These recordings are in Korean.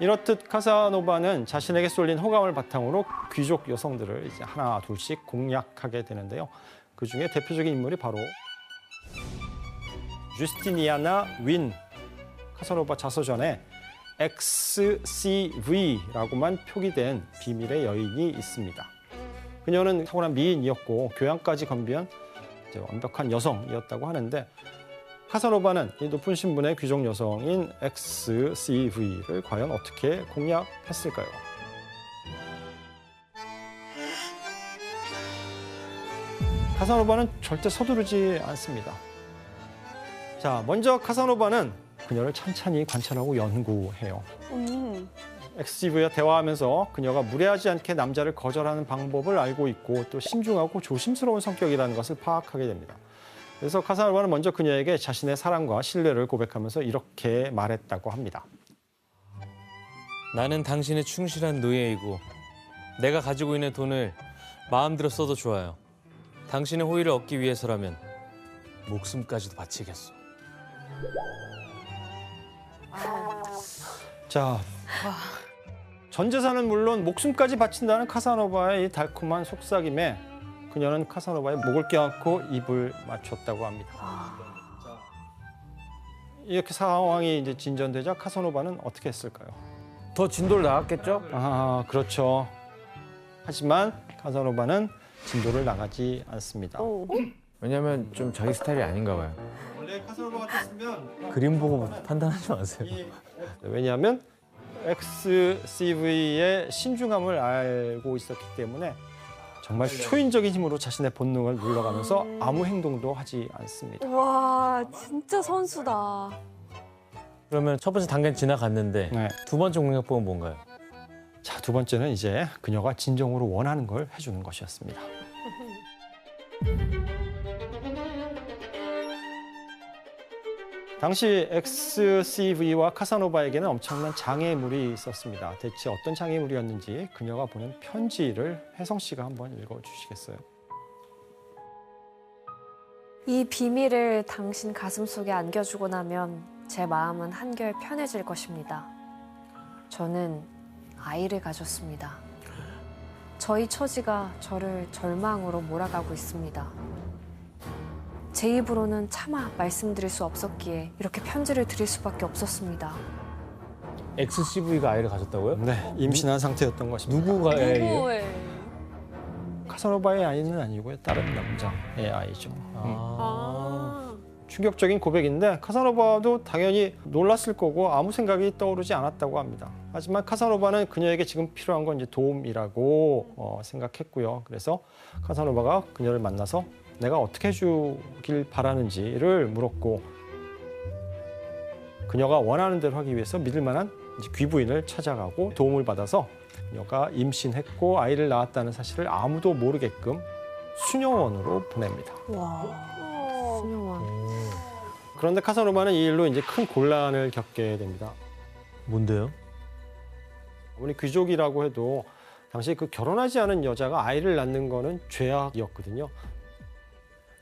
이렇듯 카사노바는 자신에게 쏠린 호감을 바탕으로 귀족 여성들을 이제 하나 둘씩 공략하게 되는데요. 그중에 대표적인 인물이 바로 주스티니아나 윈, 카사노바 자서전에 XCV라고만 표기된 비밀의 여인이 있습니다. 그녀는 타고난 미인이었고 교양까지 겸비한 이제 완벽한 여성이었다고 하는데 카사노바는 이 높은 신분의 귀족 여성인 XCV를 과연 어떻게 공략했을까요? 카사노바는 절대 서두르지 않습니다. 자, 먼저 카사노바는 그녀를 찬찬히 관찰하고 연구해요. XCV와 대화하면서 그녀가 무례하지 않게 남자를 거절하는 방법을 알고 있고 또 신중하고 조심스러운 성격이라는 것을 파악하게 됩니다. 그래서 카사노바는 먼저 그녀에게 자신의 사랑과 신뢰를 고백하면서 이렇게 말했다고 합니다. 나는 당신의 충실한 노예이고 내가 가지고 있는 돈을 마음대로 써도 좋아요. 당신의 호의를 얻기 위해서라면 목숨까지도 바치겠어. 자, 전 재산은 물론 목숨까지 바친다는 카사노바의 이 달콤한 속삭임에 그녀는 카사노바의 목을 껴안고 입을 맞췄다고 합니다. 자, 이렇게 상황이 이제 진전되자 카사노바는 어떻게 했을까요? 더 진도를 나갔겠죠? 아, 그렇죠. 하지만 카사노바는 진도를 나가지 않습니다. 왜냐면 좀 자기 스타일이 아닌가 봐요. 원래 카사노바 같았으면 그림 보고 판단하지 마세요. 왜냐하면 XCV의 신중함을 알고 있었기 때문에 정말 초인적인 힘으로 자신의 본능을 눌러가면서 아무 행동도 하지 않습니다. 와, 진짜 선수다. 그러면 첫 번째 단계는 지나갔는데 네. 두 번째 공략법은 뭔가요? 자, 두 번째는 이제 그녀가 진정으로 원하는 걸 해주는 것이었습니다. 당시 XCV와 카사노바에게는 엄청난 장애물이 있었습니다. 대체 어떤 장애물이었는지 그녀가 보낸 편지를 혜성 씨가 한번 읽어주시겠어요? 이 비밀을 당신 가슴속에 안겨주고 나면 제 마음은 한결 편해질 것입니다. 저는 아이를 가졌습니다. 저희 처지가 저를 절망으로 몰아가고 있습니다. 제 입으로는 차마 말씀드릴 수 없었기에 이렇게 편지를 드릴 수밖에 없었습니다. XCV가 아이를 가졌다고요? 네, 임신한 상태였던 것입니다. 누구가 아이예요? 카사노바의 아이는 아니고요, 다른 남자의 아이죠. 충격적인 고백인데 카사노바도 당연히 놀랐을 거고 아무 생각이 떠오르지 않았다고 합니다. 하지만 카사노바는 그녀에게 지금 필요한 건 이제 도움이라고 생각했고요. 그래서 카사노바가 그녀를 만나서 내가 어떻게 해주길 바라는지를 물었고 그녀가 원하는 대로 하기 위해서 믿을 만한 귀부인을 찾아가고 도움을 받아서 그녀가 임신했고 아이를 낳았다는 사실을 아무도 모르게끔 수녀원으로 보냅니다. 와, 수녀원. 그런데 카사노바는 이 일로 이제 큰 곤란을 겪게 됩니다. 뭔데요? 아무리 귀족이라고 해도 당시 그 결혼하지 않은 여자가 아이를 낳는 거는 죄악이었거든요.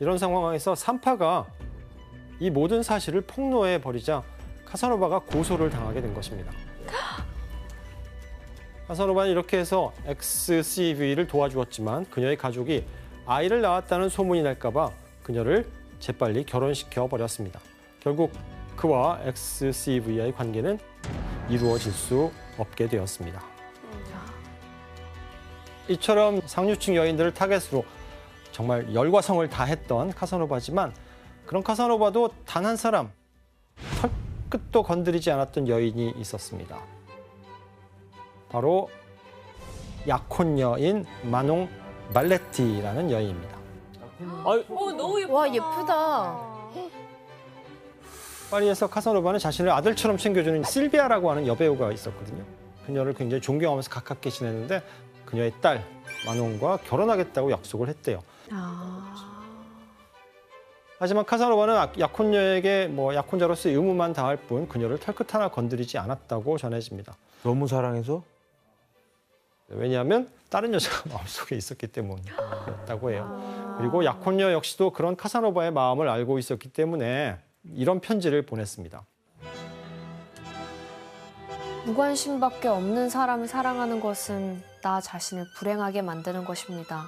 이런 상황에서 산파가 이 모든 사실을 폭로해 버리자 카사노바가 고소를 당하게 된 것입니다. 카사노바는 이렇게 해서 XCV를 도와주었지만 그녀의 가족이 아이를 낳았다는 소문이 날까 봐 그녀를 재빨리 결혼시켜 버렸습니다. 결국 그와 XCV와의 관계는 이루어질 수 없게 되었습니다. 이처럼 상류층 여인들을 타겟으로 정말 열과 성을 다했던 카사노바지만 그런 카사노바도 단 한 사람, 털끝도 건드리지 않았던 여인이 있었습니다. 바로 약혼녀인 마농 말레티라는 여인입니다. 너무 예쁘다. 와, 예쁘다. 파리에서 카사노바는 자신을 아들처럼 챙겨주는 실비아라고 하는 여배우가 있었거든요. 그녀를 굉장히 존경하면서 가깝게 지냈는데 그녀의 딸 마농과 결혼하겠다고 약속을 했대요. 하지만 카사노바는 약혼녀에게 약혼자로서의 의무만 다할 뿐 그녀를 털끝 하나 건드리지 않았다고 전해집니다. 너무 사랑해서? 왜냐하면 다른 여자가 마음속에 있었기 때문이었다고 해요. 그리고 약혼녀 역시도 그런 카사노바의 마음을 알고 있었기 때문에 이런 편지를 보냈습니다. 무관심밖에 없는 사람을 사랑하는 것은 나 자신을 불행하게 만드는 것입니다.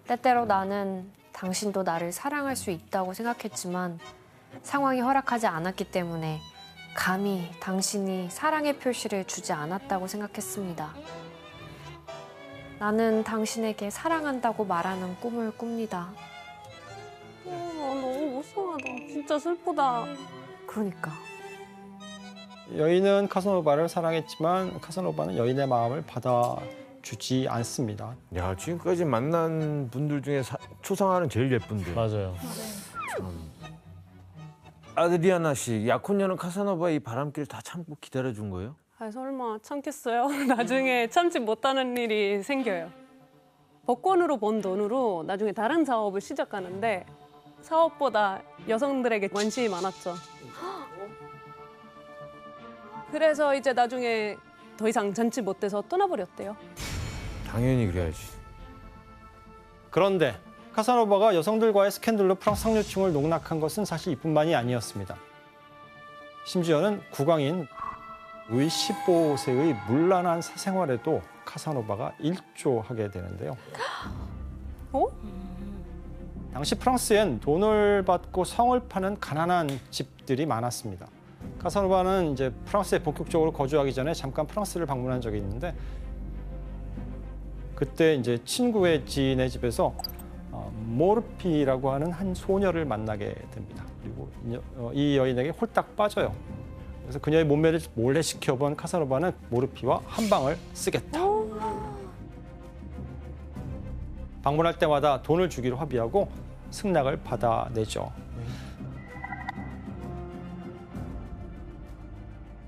때때로 나는 당신도 나를 사랑할 수 있다고 생각했지만 상황이 허락하지 않았기 때문에 감히 당신이 사랑의 표시를 주지 않았다고 생각했습니다. 나는 당신에게 사랑한다고 말하는 꿈을 꿉니다. 너무 무서워다. 진짜 슬프다. 그러니까. 여인은 카사노바를 사랑했지만 카사노바는 여인의 마음을 받아주지 않습니다. 야, 지금까지 만난 분들 중에 초상화는 제일 예쁜데. 맞아요. 아드리아나 씨, 약혼녀는 카사노바 이 바람길 다 참고 기다려준 거예요? 아, 설마 참겠어요? 나중에 참지 못하는 일이 생겨요. 복권으로 번 돈으로 나중에 다른 사업을 시작하는데 사업보다 여성들에게 관심이 많았죠. 그래서 이제 나중에 더 이상 참지 못해서 떠나버렸대요. 당연히 그래야지. 그런데 카사노바가 여성들과의 스캔들로 프랑스 상류층을 농락한 것은 사실 이뿐만이 아니었습니다. 심지어는 국왕인 루이 15세의 문란한 사생활에도 카사노바가 일조하게 되는데요. 어? 당시 프랑스엔 돈을 받고 성을 파는 가난한 집들이 많았습니다. 카사노바는 이제 프랑스에 본격적으로 거주하기 전에 잠깐 프랑스를 방문한 적이 있는데 그때 이제 친구의 지인의 집에서 모르피라고 하는 한 소녀를 만나게 됩니다. 그리고 이 여인에게 홀딱 빠져요. 그래서 그녀의 몸매를 몰래 지켜본 카사노바는 모르피와 한 방을 쓰겠다. 방문할 때마다 돈을 주기로 합의하고 승낙을 받아내죠.